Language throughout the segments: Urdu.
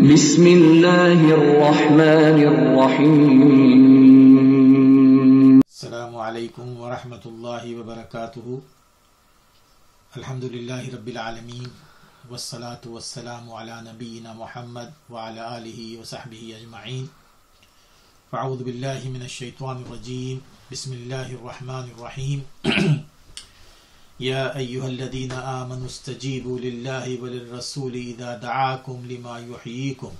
بسم اللہ الرحمن الرحیم۔ السلام علیکم ورحمۃ اللہ وبرکاتہ۔ الحمدللہ رب العالمین والصلاة والسلام علی نبینا محمد وعلی آلہ وصحبہ اجمعین۔ فاعوذ باللہ من الشیطان الرجیم، بسم اللہ الرحمن الرحیم۔ یا ایہا الذین آمنوا استجیبوا للہ وللرسول اذا دعاکم لما یحییکم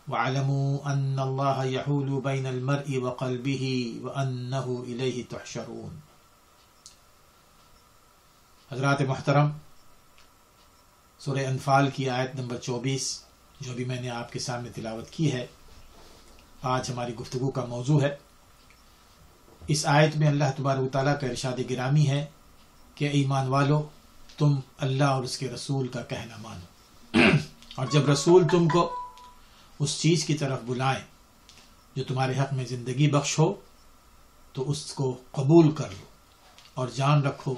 وَاعْلَمُوا أَنَّ اللَّهَ يَحُولُ بَيْنَ الْمَرْءِ وَقَلْبِهِ وَأَنَّهُ إِلَيْهِ تُحْشَرُونَ۔ حضرات محترم، سورہ انفال کی آیت نمبر 24 جو بھی میں نے آپ کے سامنے تلاوت کی ہے، آج ہماری گفتگو کا موضوع ہے۔ اس آیت میں اللہ تبارک و تعالیٰ کا ارشاد گرامی ہے کہ ایمان والو، تم اللہ اور اس کے رسول کا کہنا مانو، اور جب رسول تم کو اس چیز کی طرف بلائیں جو تمہارے حق میں زندگی بخش ہو تو اس کو قبول کر لو، اور جان رکھو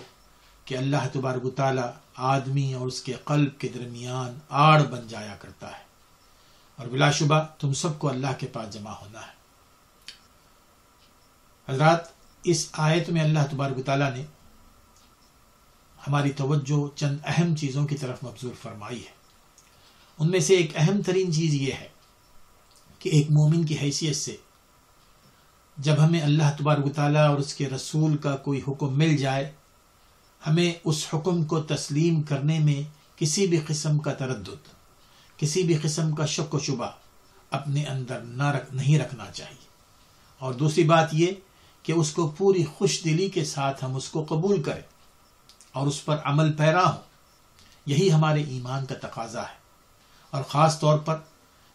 کہ اللہ تبارک و تعالیٰ آدمی اور اس کے قلب کے درمیان آڑ بن جایا کرتا ہے، اور بلا شبہ تم سب کو اللہ کے پاس جمع ہونا ہے۔ حضرات، اس آیت میں اللہ تبارک و تعالیٰ نے ہماری توجہ چند اہم چیزوں کی طرف مبذول فرمائی ہے۔ ان میں سے ایک اہم ترین چیز یہ ہے کہ ایک مومن کی حیثیت سے جب ہمیں اللہ تبارک و تعالیٰ اور اس کے رسول کا کوئی حکم مل جائے، ہمیں اس حکم کو تسلیم کرنے میں کسی بھی قسم کا تردد، کسی بھی قسم کا شک و شبہ اپنے اندر نہیں رکھنا چاہیے، اور دوسری بات یہ کہ اس کو پوری خوش دلی کے ساتھ ہم اس کو قبول کریں اور اس پر عمل پیرا ہوں۔ یہی ہمارے ایمان کا تقاضا ہے، اور خاص طور پر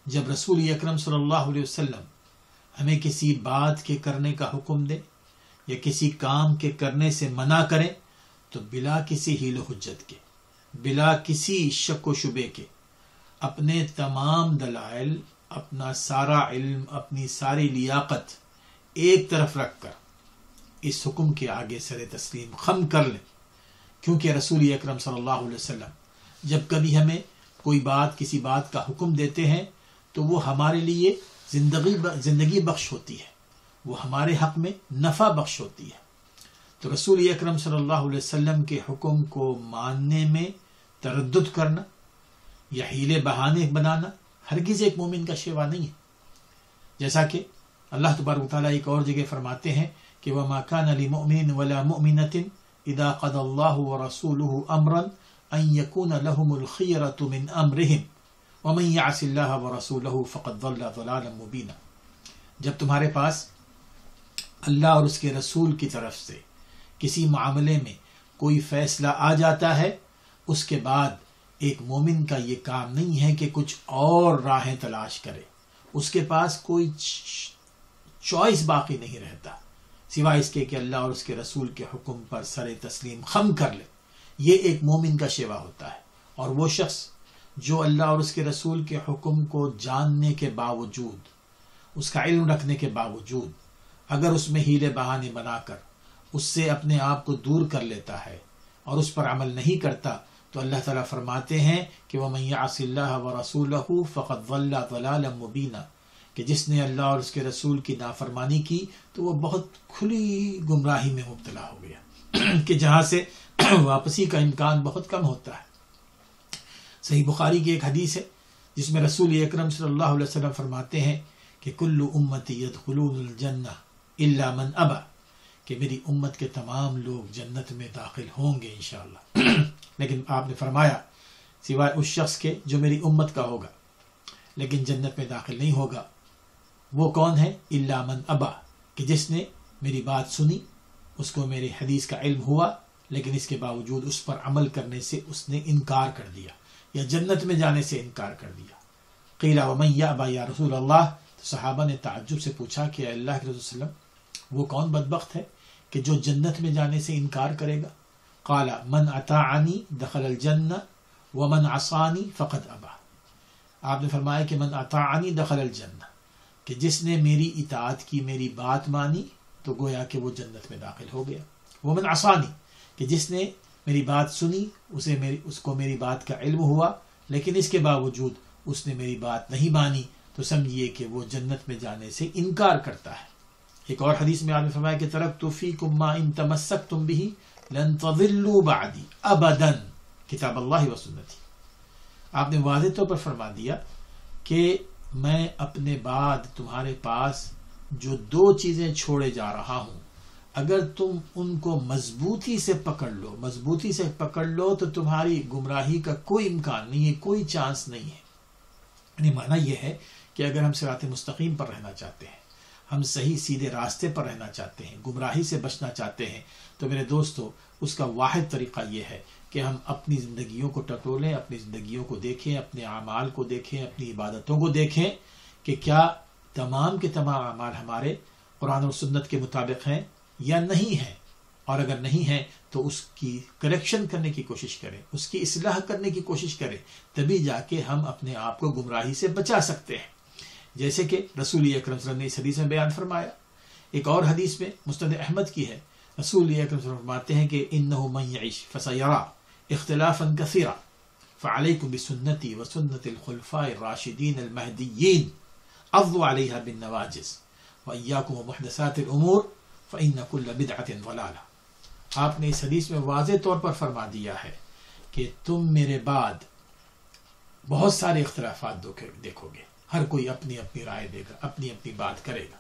جب رسول اکرم صلی اللہ علیہ وسلم ہمیں کسی بات کے کرنے کا حکم دے یا کسی کام کے کرنے سے منع کریں تو بلا کسی حیل و حجت کے، بلا کسی شک و شبے کے، اپنے تمام دلائل، اپنا سارا علم، اپنی ساری لیاقت ایک طرف رکھ کر اس حکم کے آگے سر تسلیم خم کر لیں، کیونکہ رسول اکرم صلی اللہ علیہ وسلم جب کبھی ہمیں کوئی بات، کسی بات کا حکم دیتے ہیں تو وہ ہمارے لیے زندگی بخش ہوتی ہے، وہ ہمارے حق میں نفع بخش ہوتی ہے۔ تو رسول اکرم صلی اللہ علیہ وسلم کے حکم کو ماننے میں تردد کرنا یا حیلے بہانے بنانا ہرگز ایک مومن کا شیوا نہیں ہے۔ جیسا کہ اللہ تبارک و تعالیٰ ایک اور جگہ فرماتے ہیں کہ وَمَا كَانَ لِمُؤْمِنٍ وَلَا مُؤْمِنَةٍ اذا قضى الله ورسوله امرا ان يكون لهم الخيرة من امرهم ومن يعص الله ورسوله فقد ضل ضلالا مبينا۔ جب تمہارے پاس اللہ اور اس کے رسول کی طرف سے کسی معاملے میں کوئی فیصلہ آ جاتا ہے، اس کے بعد ایک مومن کا یہ کام نہیں ہے کہ کچھ اور راہیں تلاش کرے، اس کے پاس کوئی چوائس باقی نہیں رہتا سوائے اس کے کہ اللہ اور اس کے رسول کے حکم پر سر تسلیم خم کر لے۔ یہ ایک مومن کا شیوا ہوتا ہے، اور وہ شخص جو اللہ اور اس کے رسول کے حکم کو جاننے کے باوجود، اس کا علم رکھنے کے باوجود اگر اس میں حیلے بہانے بنا کر اس سے اپنے آپ کو دور کر لیتا ہے اور اس پر عمل نہیں کرتا، تو اللہ تعالیٰ فرماتے ہیں کہ وَمَن يَعْصِ اللَّهَ وَرَسُولَهُ فَقَدْ ضَلَّ ضَلَالًا مُبِينًا، کہ جس نے اللہ اور اس کے رسول کی نافرمانی کی تو وہ بہت کھلی گمراہی میں مبتلا ہو گیا کہ جہاں سے واپسی کا امکان بہت کم ہوتا ہے۔ صحیح بخاری کی ایک حدیث ہے جس میں رسول اکرم صلی اللہ علیہ وسلم فرماتے ہیں کہ کل امتی یدخلون الجنہ الا من ابا، کہ میری امت کے تمام لوگ جنت میں داخل ہوں گے انشاءاللہ، لیکن آپ نے فرمایا سوائے اس شخص کے جو میری امت کا ہوگا لیکن جنت میں داخل نہیں ہوگا۔ وہ کون ہے؟ الا من ابا، کہ جس نے میری بات سنی، اس کو میری حدیث کا علم ہوا، لیکن اس کے باوجود اس پر عمل کرنے سے اس نے انکار کر دیا یا جنت میں جانے سے انکار کر دیا۔ قیل ومن یأبی یا رسول اللہ، تو صحابہ نے تعجب سے پوچھا کہ اللہ کے رسول صلی اللہ علیہ وسلم، وہ کون بدبخت ہے کہ جو جنت میں جانے سے انکار کرے گا؟ قال من اطاعنی دخل الجنہ ومن عصانی فقد ابا۔ آپ نے فرمایا کہ من اطاعنی دخل الجنہ، کہ جس نے میری اطاعت کی، میری بات مانی، تو گویا کہ وہ جنت میں داخل ہو گیا۔ ومن عصانی، کہ جس نے میری بات سنی، اس کو میری بات کا علم ہوا، لیکن اس کے باوجود اس نے میری بات نہیں مانی تو سمجھیے کہ وہ جنت میں جانے سے انکار کرتا ہے۔ ایک اور حدیث میں آپ نے فرمایا کہ ترکت فیکم ما ان تمسکتم به لن تضلوا بعدی ابدا، کتاب اللہ و سنتی۔ آپ نے واضح طور پر فرما دیا کہ میں اپنے بعد تمہارے پاس جو دو چیزیں چھوڑے جا رہا ہوں، اگر تم ان کو مضبوطی سے پکڑ لو تو تمہاری گمراہی کا کوئی امکان نہیں ہے، کوئی چانس نہیں ہے۔ یعنی معنی یہ ہے کہ اگر ہم صراط مستقیم پر رہنا چاہتے ہیں، ہم صحیح سیدھے راستے پر رہنا چاہتے ہیں، گمراہی سے بچنا چاہتے ہیں، تو میرے دوستو اس کا واحد طریقہ یہ ہے کہ ہم اپنی زندگیوں کو ٹٹولیں، اپنی زندگیوں کو دیکھیں، اپنے اعمال کو دیکھیں، اپنی عبادتوں کو دیکھیں کہ کیا تمام کے تمام اعمال ہمارے قرآن اور سنت کے مطابق ہیں یا نہیں ہیں، اور اگر نہیں ہیں تو اس کی کریکشن کرنے کی کوشش کریں، اس کی اصلاح کرنے کی کوشش کریں، تبھی جا کے ہم اپنے آپ کو گمراہی سے بچا سکتے ہیں، جیسے کہ رسول اکرم صلی اللہ علیہ وسلم نے اس حدیث میں بیان فرمایا۔ ایک اور حدیث میں مسند احمد کی ہے، رسول اکرم صلی اللہ علیہ وسلم فرماتے ہیں کہ انہ من یعش فسیرا اختلافا کثیرا فعلیکم بسنتی وسنت الخلفاء الراشدین المہدیین عضوا علیہا بالنواجذ وإیاکم ومحدثات الامور فإن کل بدعۃ ضلالہ۔ آپ نے اس حدیث میں واضح طور پر فرما دیا ہے کہ تم میرے بعد بہت سارے اختلافات دیکھو گے، ہر کوئی اپنی اپنی رائے دے گا، اپنی اپنی بات کرے گا۔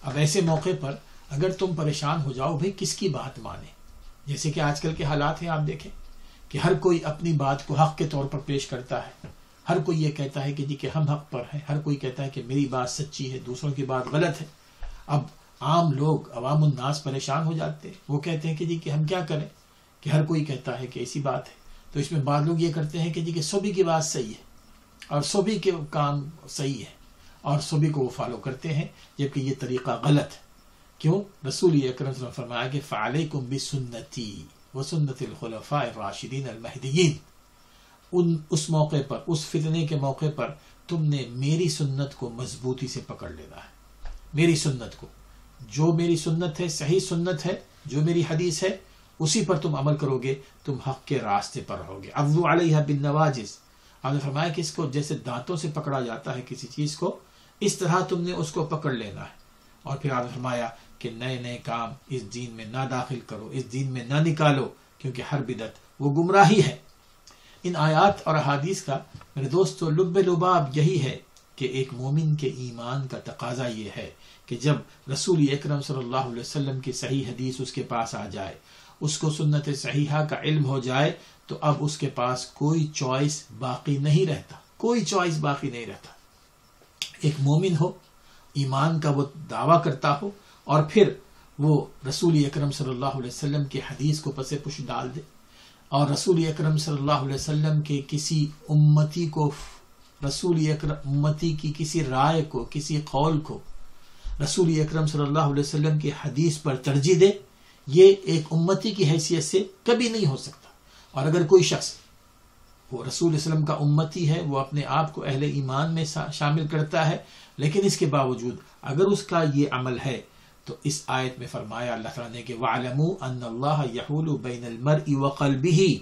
اب ایسے موقع پر اگر تم پریشان ہو جاؤ بھئی کس کی بات مانے، جیسے کہ آج کل کے حالات ہیں، آپ دیکھیں کہ ہر کوئی اپنی بات کو حق کے طور پر پیش کرتا ہے، ہر کوئی یہ کہتا ہے کہ جی کہ ہم حق پر ہیں، ہر کوئی کہتا ہے کہ میری بات سچی ہے، دوسروں کی بات غلط ہے۔ اب عام لوگ، عوام الناس پریشان ہو جاتے ہیں، وہ کہتے ہیں کہ جی کہ ہم کیا کریں کہ ہر کوئی کہتا ہے کہ ایسی بات ہے۔ تو اس میں بعض لوگ یہ کرتے ہیں کہ جی کہ سبھی کی بات صحیح ہے اور سبھی کے کام صحیح ہے اور سبھی کو وہ فالو کرتے ہیں، جبکہ یہ طریقہ غلط ہے۔ کیوں؟ رسول اکرم صلی اللہ علیہ وسلم فرمایا کہ فعلیکم بسنتی وسنت الخلفاء الراشدین المہدیین۔ اس موقع پر، اس فتنے کے موقع پر تم نے میری سنت کو مضبوطی سے پکڑ لینا ہے، میری سنت کو، جو میری سنت ہے، صحیح سنت ہے، جو میری حدیث ہے، اسی پر تم عمل کرو گے، تم حق کے راستے پر رہو گے۔ عضوا علیہا بالنواجذ، آپ نے فرمایا کہ اس کو جیسے دانتوں سے پکڑا جاتا ہے کسی چیز کو، اس طرح تم نے اس کو پکڑ لینا ہے۔ اور پھر آپ نے فرمایا کہ نئے نئے کام اس دین میں نہ داخل کرو، اس دین میں نہ نکالو، کیونکہ ہر بدعت وہ گمراہی ہے۔ ان آیات اور احادیث کا میرے دوستو لب لباب یہی ہے کہ ایک مومن کے ایمان کا تقاضا یہ ہے کہ جب رسول اکرم صلی اللہ علیہ وسلم کی صحیح حدیث اس کے پاس آ جائے، اس کو سنت صحیحہ کا علم ہو جائے، تو اب اس کے پاس کوئی چوائس باقی نہیں رہتا، کوئی چوائس باقی نہیں رہتا۔ ایک مومن ہو، ایمان کا وہ دعویٰ کرتا ہو، اور پھر وہ رسول اکرم صلی اللہ علیہ وسلم کی حدیث کو پس پش ڈال دے، اور رسول اکرم صلی اللہ علیہ وسلم کے کسی امتی کو، رسول اکرم امتی کی کسی رائے کو، کسی قول کو رسول اکرم صلی اللہ علیہ وسلم کی حدیث پر ترجیح دے، یہ ایک امتی کی حیثیت سے کبھی نہیں ہو سکتا۔ اور اگر کوئی شخص وہ رسول اللہ علیہ وسلم کا امتی ہے، وہ اپنے آپ کو اہل ایمان میں شامل کرتا ہے، لیکن اس کے باوجود اگر اس کا یہ عمل ہے تو اس آیت میں فرمایا اللہ تعالیٰ نے کہ وَاعْلَمُوا أَنَّ اللَّهَ يَحُولُ بَيْنَ الْمَرْءِ وَقَلْبِهِ،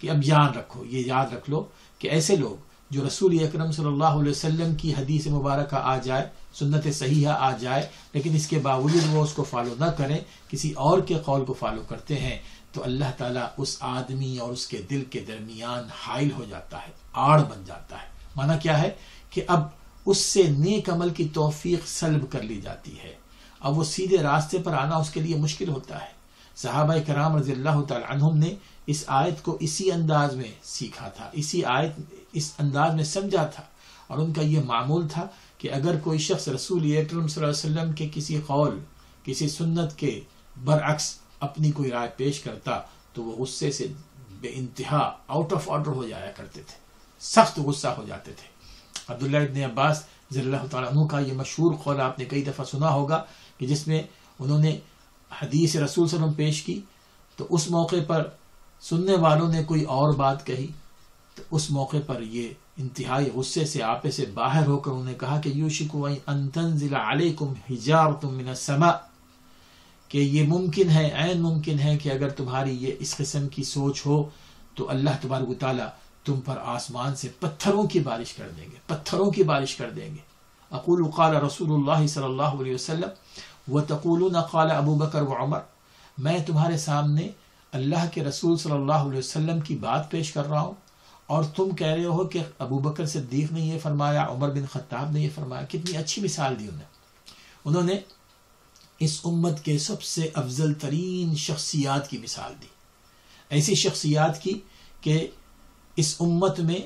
کہ اب یاد رکھو، یہ یاد رکھ لو کہ ایسے لوگ جو رسول اکرم صلی اللہ علیہ وسلم کی حدیث مبارکہ آ جائے، سنت صحیحہ آ جائے، لیکن اس کے باوجود وہ اس کو فالو نہ کریں، کسی اور کے قول کو فالو کرتے ہیں، تو اللہ تعالیٰ اس آدمی اور اس کے دل کے درمیان حائل ہو جاتا ہے، آڑ بن جاتا ہے۔ معنی کیا ہے کہ اب اس سے نیک عمل کی توفیق سلب کر لی جاتی ہے، اب وہ سیدھے راستے پر آنا اس کے لیے مشکل ہوتا ہے۔ صحابہ کرام رضی اللہ تعالی عنہم نے اس آیت کو اسی انداز میں سیکھا تھا، اسی آیت اس انداز میں سمجھا تھا، اور ان کا یہ معمول تھا کہ اگر کوئی شخص رسول اکرم صلی اللہ علیہ وسلم کے کسی قول، کسی سنت کے برعکس اپنی کوئی رائے پیش کرتا تو وہ غصے سے بے انتہا آؤٹ آف آرڈر ہو جایا کرتے تھے، سخت غصہ ہو جاتے تھے۔ عبداللہ ابن عباس رضی اللہ تعالیٰ عنہ کا یہ مشہور قول آپ نے کئی دفعہ سنا ہوگا کہ جس میں انہوں نے حدیث رسول صلی اللہ علیہ وسلم پیش کی، تو اس موقع پر سننے والوں نے کوئی اور بات کہی، تو اس موقع پر یہ انتہائی غصے سے آپے سے باہر ہو کر انہوں نے کہا کہ یوشک ان تنزل علیکم حجارۃ من السماء، کہ یہ ممکن ہے، عین ممکن ہے کہ اگر تمہاری یہ اس قسم کی سوچ ہو تو اللہ تبارک و تعالیٰ تم پر آسمان سے پتھروں کی بارش کر دیں گے، پتھروں کی بارش کر دیں گے۔ اقول قال رسول اللہ صلی اللہ علیہ وسلم وتقولون قال ابو بکر وعمر، میں تمہارے سامنے اللہ کے رسول صلی اللہ علیہ وسلم کی بات پیش کر رہا ہوں اور تم کہہ رہے ہو کہ ابو بکر صدیق نے یہ فرمایا، عمر بن خطاب نے یہ فرمایا۔ کتنی اچھی مثال دی انہوں نے اس امت کے سب سے افضل ترین شخصیات کی مثال دی، ایسی شخصیات کی کہ اس امت میں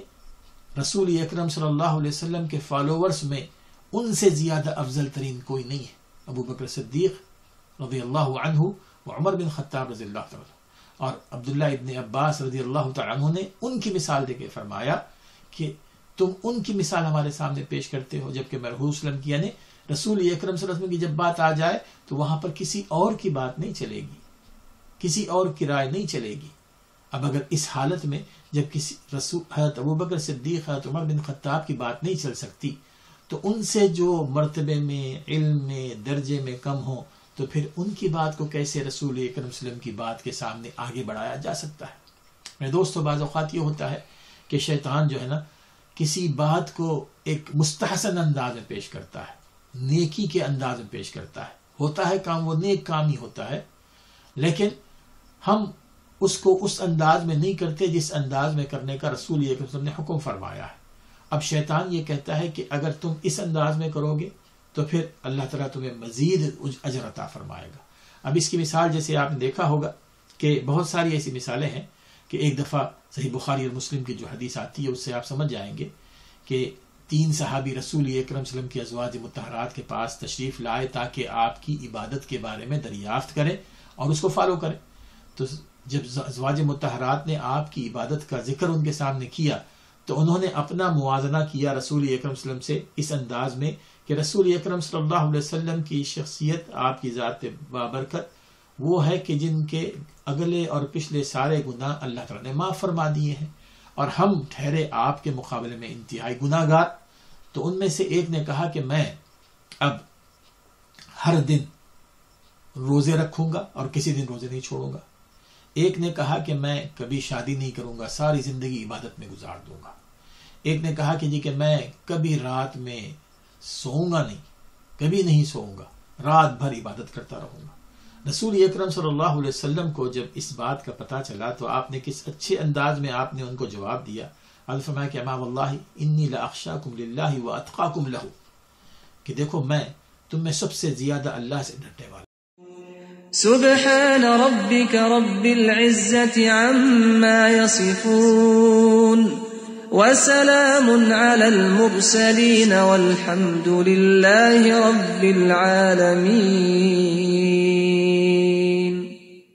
رسول اکرم صلی اللہ علیہ وسلم کے فالوورز میں ان سے زیادہ افضل ترین کوئی نہیں ہے۔ ابو بکر صدیق رضی اللہ عنہ و عمر بن خطاب رضی اللہ تعالیٰ اور عبداللہ ابن عباس رضی اللہ تعالیٰ عنہ نے ان کی مثال دے کے فرمایا کہ تم ان کی مثال ہمارے سامنے پیش کرتے ہو، جبکہ میں رسول وسلم کی یعنی رسول اکرم صلی اللہ علیہ وسلم کی جب بات آ جائے تو وہاں پر کسی اور کی بات نہیں چلے گی، کسی اور کی رائے نہیں چلے گی۔ اب اگر اس حالت میں جب کسی رسول حضرت ابو بکر صدیق حضرت عمر بن خطاب کی بات نہیں چل سکتی تو ان سے جو مرتبے میں، علم میں، درجے میں کم ہوں تو پھر ان کی بات کو کیسے رسول اکرم صلی اللہ علیہ وسلم کی بات کے سامنے آگے بڑھایا جا سکتا ہے؟ میرے دوستو، بعض اوقات یہ ہوتا ہے کہ شیطان جو ہے نا کسی بات کو ایک مستحسن انداز میں پیش کرتا ہے، نیکی کے انداز میں پیش کرتا ہے، ہوتا ہے کام وہ نیک کام ہی ہوتا ہے، لیکن ہم اس کو اس انداز میں نہیں کرتے جس انداز میں کرنے کا رسول اکرم صلی اللہ علیہ وسلم نے حکم فرمایا ہے۔ اب شیطان یہ کہتا ہے کہ اگر تم اس انداز میں کرو گے تو پھر اللہ تعالیٰ تمہیں مزید اجر عطا فرمائے گا۔ اب اس کی مثال جیسے آپ نے دیکھا ہوگا کہ بہت ساری ایسی مثالیں ہیں کہ ایک دفعہ صحیح بخاری اور مسلم کی جو حدیث آتی ہے اس سے آپ سمجھ جائیں گے کہ 3 صحابی رسول اکرم صلی اللہ علیہ وسلم کی ازواج مطہرات کے پاس تشریف لائے تاکہ آپ کی عبادت کے بارے میں دریافت کریں اور اس کو فالو کریں۔ تو جب ازواج مطہرات نے آپ کی عبادت کا ذکر ان کے سامنے کیا تو انہوں نے اپنا موازنہ کیا رسول اکرم صلی اللہ علیہ وسلم سے اس انداز میں کہ رسول اکرم صلی اللہ علیہ وسلم کی شخصیت، آپ کی ذات بابرکت وہ ہے کہ جن کے اگلے اور پچھلے سارے گناہ اللہ تعالیٰ نے معاف فرما دیے ہیں، اور ہم ٹھہرے آپ کے مقابلے میں انتہائی گناہ گار۔ تو ان میں سے ایک نے کہا کہ میں اب ہر دن روزے رکھوں گا اور کسی دن روزے نہیں چھوڑوں گا۔ ایک نے کہا کہ میں کبھی شادی نہیں کروں گا، ساری زندگی عبادت میں گزار دوں گا۔ ایک نے کہا کہ جی کہ میں کبھی رات میں سوؤں گا نہیں، کبھی نہیں سوؤں گا، رات بھر عبادت کرتا رہوں گا۔ رسول اکرم صلی اللہ علیہ وسلم کو جب اس بات کا پتہ چلا تو آپ نے کس اچھے انداز میں آپ نے ان کو جواب دیا۔ آپ نے فرمایا کہ اما واللہ انی لاخشاکم للہ واتقاکم لہ، کہ دیکھو میں تم میں سب سے زیادہ اللہ سے ڈرنے والا۔ سبحان ربك رب العزة عما يصفون وسلام على المرسلين والحمد لله رب العالمين۔